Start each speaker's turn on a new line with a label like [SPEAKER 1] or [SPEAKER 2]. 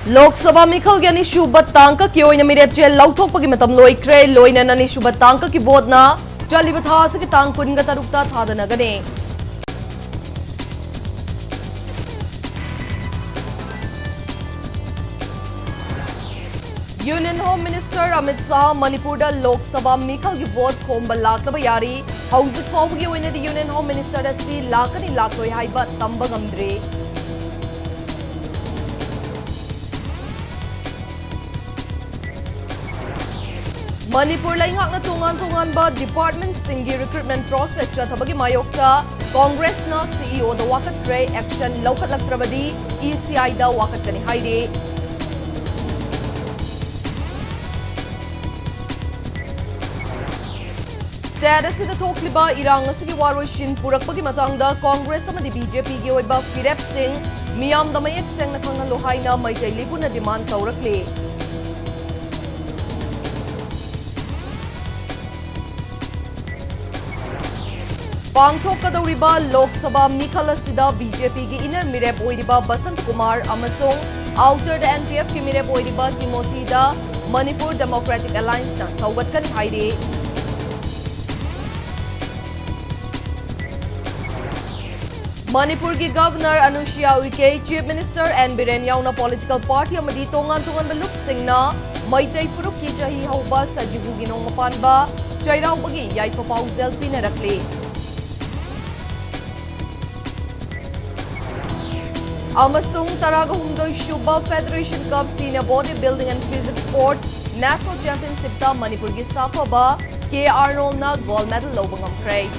[SPEAKER 1] Lok Sabha Mikhal Gani Shubat Tanka Kyo in a Mirepche Lautok Pagimitam Loikre, Loin and Nani Shubat Tanka Kibodna, Jalibathas Kitang Kungatarukta Tadanagane. Union Home Minister Amit Shah Manipur Lok Sabha Mikhal ki vote khomba laklaba yari hauzik fawgi oine the Union Home Minister asi lakani lakloi haiba tamba ngamdre. Manipur laingak na tungan ba department singi recruitment process cha thabagi mayokta Congress na CEO da wakat re action laukat laktrabadi ECI da wakat kani haide. Status ida thokliba irang asigi waroshin purakpagi matangda Congress amadi BJP gi oiba Firep Singh miyam da mayek seng na khangna lohaina maijai libuna demand taurakle. Pangthokadauriba Lok Sabha Mikhal asida BJP gi inner mirep oiriba Basant Kumar amasung outer the NTF ki mirep oiriba Timothy da Manipur Democratic Alliance na saugatkan haide. Manipur ki Governor Anushya Uike, Chief Minister and Biren Yauna political party amadi tongan baluk singna Maitai Puruk ki chahi hauba sajibu ginong mapanba chairau bagi yaifa pauzel pinarakle. Amasung Taraga Humdoi Shuba Federation Cup Senior Bodybuilding and Physics Sports National Championship ta Manipur ki Safa ba K. Arnold na gold medal lobang amkray.